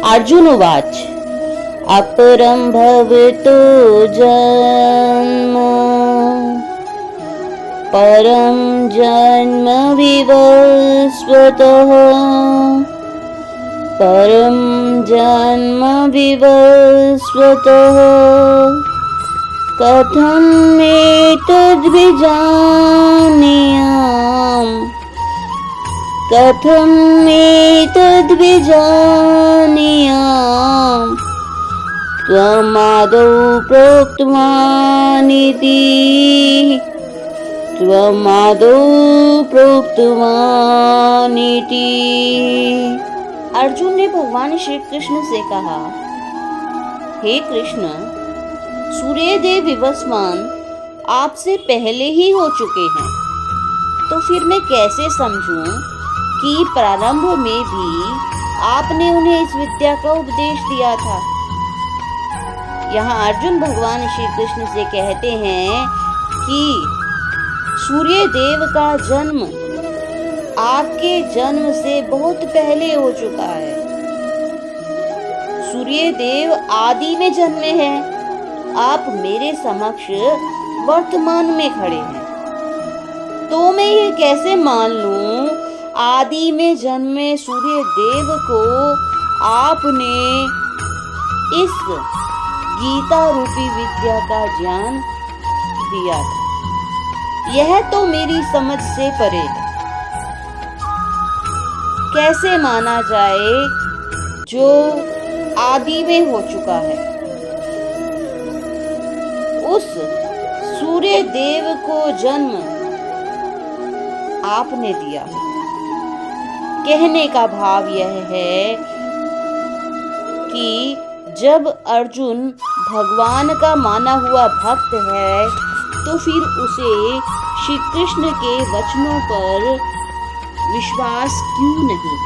अर्जुन उवाच अपरं भवतो जन्म परं जन्म विवस्वतः परं जन्म विवस्वतः कथमेतद्विजानीयाम् त्वमादौ प्रोक्तवानिति। अर्जुन ने भगवान श्री कृष्ण से कहा, हे कृष्ण, सूर्यदेव विवस्वान आपसे पहले ही हो चुके हैं, तो फिर मैं कैसे समझूं कि प्रारंभ में भी आपने उन्हें इस विद्या का उपदेश दिया था। यहाँ अर्जुन भगवान श्री कृष्ण से कहते हैं कि सूर्यदेव का जन्म आपके जन्म से बहुत पहले हो चुका है। सूर्यदेव आदि में जन्मे हैं, आप मेरे समक्ष वर्तमान में खड़े हैं, तो मैं ये कैसे मान लूं आदि में जन्मे सूर्यदेव को आपने इस गीता रूपी विद्या का ज्ञान दिया था। यह तो मेरी समझ से परे है। कैसे माना जाए जो आदि में हो चुका है। उस सूर्य देव को जन्म आपने दिया। कहने का भाव यह है कि जब अर्जुन भगवान का माना हुआ भक्त है, तो फिर उसे श्री कृष्ण के वचनों पर विश्वास क्यों नहीं?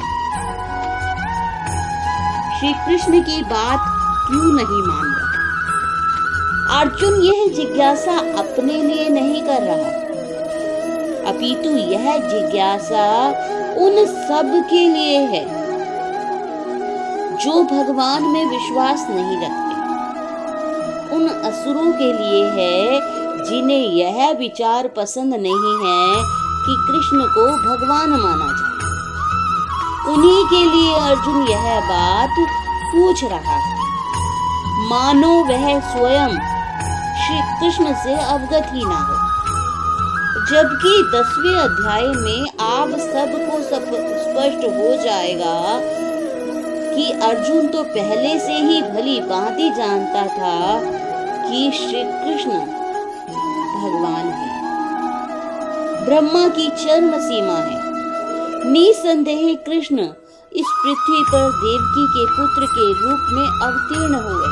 श्री कृष्ण की बात क्यों नहीं मान रहा? अर्जुन यह जिज्ञासा अपने लिए नहीं कर रहा, अपितु यह जिज्ञासा उन सब के लिए है जो भगवान में विश्वास नहीं रखते, उन असुरों के लिए है जिन्हें यह विचार पसंद नहीं है कि कृष्ण को भगवान माना जाए। उन्हीं के लिए अर्जुन यह बात पूछ रहा है, मानो वह स्वयं श्री कृष्ण से अवगत ही ना हो। जबकि 10वें अध्याय में आप सबको स्पष्ट हो जाएगा कि अर्जुन तो पहले से ही भली भांति जानता था कि श्री कृष्ण भगवान है, ब्रह्मा की चरम सीमा है। निसंदेह कृष्ण इस पृथ्वी पर देवकी के पुत्र के रूप में अवतीर्ण हुए।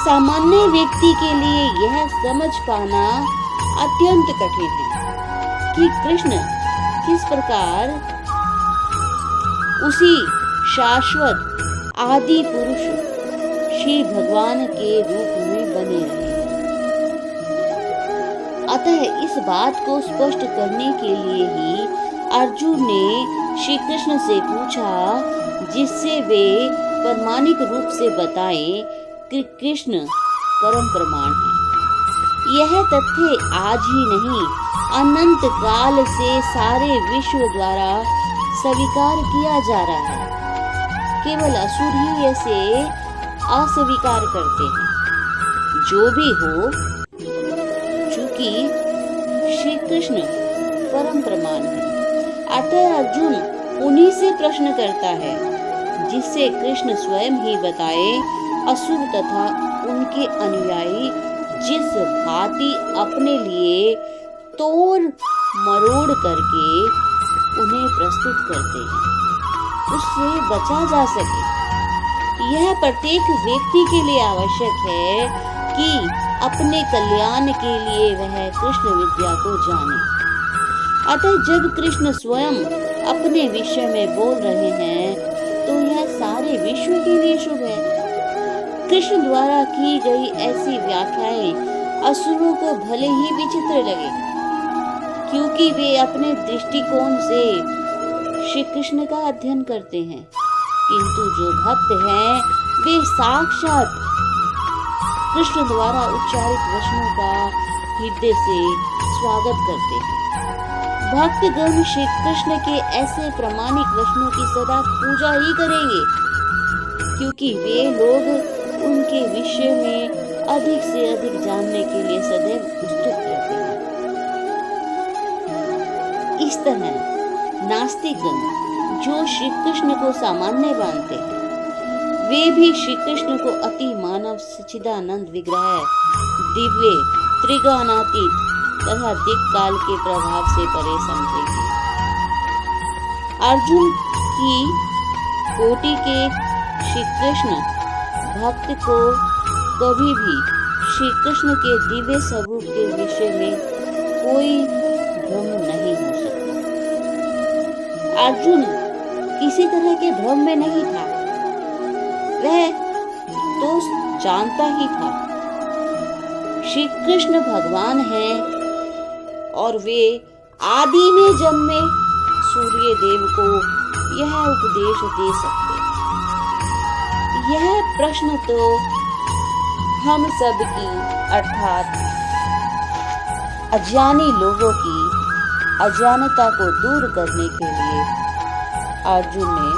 सामान्य व्यक्ति के लिए यह समझ पाना अत्यंत कठिन है कि कृष्ण किस प्रकार उसी शाश्वत आदि पुरुष श्री भगवान के रूप में बने रहे। अतः इस बात को स्पष्ट करने के लिए ही अर्जुन ने श्री कृष्ण से पूछा, जिससे वे प्रमाणिक रूप से बताएं कि कृष्ण परम प्रमाण है। यह तथ्य आज ही नहीं, अनंत काल से सारे विश्व द्वारा स्वीकार किया जा रहा है। केवल असुर ही इसे अस्वीकार करते हैं। जो भी हो, चूंकि श्री कृष्ण परम प्रमाण है, अतः अर्जुन उन्हीं से प्रश्न करता है जिससे कृष्ण स्वयं ही बताए असुर तथा उनके अनुयायी जिस भांति अपने लिए तोड़ मरोड़ करके उन्हें प्रस्तुत करते हैं, उससे बचा जा सके। यह प्रत्येक व्यक्ति के लिए आवश्यक है कि अपने कल्याण के लिए वह कृष्ण विद्या को जाने। अतः जब कृष्ण स्वयं अपने विषय में बोल रहे हैं, तो यह सारे विश्व के लिए शुभ है। कृष्ण द्वारा की गई ऐसी व्याख्याएं असुरों को भले ही विचित्र लगे, क्योंकि वे अपने दृष्टिकोण से श्री कृष्ण का अध्ययन करते हैं, किंतु जो भक्त हैं वे साक्षात कृष्ण द्वारा उच्चारित वचनों का हृदय से स्वागत करते हैं। भक्तगण श्री कृष्ण के ऐसे प्रामाणिक वचनों की सदा पूजा ही करेंगे, क्योंकि वे लोग उनके विषय में अधिक से अधिक जानने के लिए सदैव उत्सुक रहते हैं। इस तरह नास्तिकगण जो श्री कृष्ण को सामान्य मानते हैं, वे भी श्री कृष्ण को अति मानव सच्चिदानंद विग्रह, दिव्य, त्रिगुणातीत तथा दिक् काल के प्रभाव से परे समझेंगे। अर्जुन की कोटि के श्री कृष्ण भक्त को कभी भी श्री कृष्ण के दिव्य स्वरूप के विषय में कोई भ्रम नहीं हो सकता। अर्जुन किसी तरह के भ्रम में नहीं था, वह तो जानता ही था श्री कृष्ण भगवान हैं और वे आदि में जन्मे सूर्य देव को यह उपदेश दे सकते हैं। यह प्रश्न तो हम सब की अर्थात अज्ञानी लोगों की अज्ञानता को दूर करने के लिए अर्जुन ने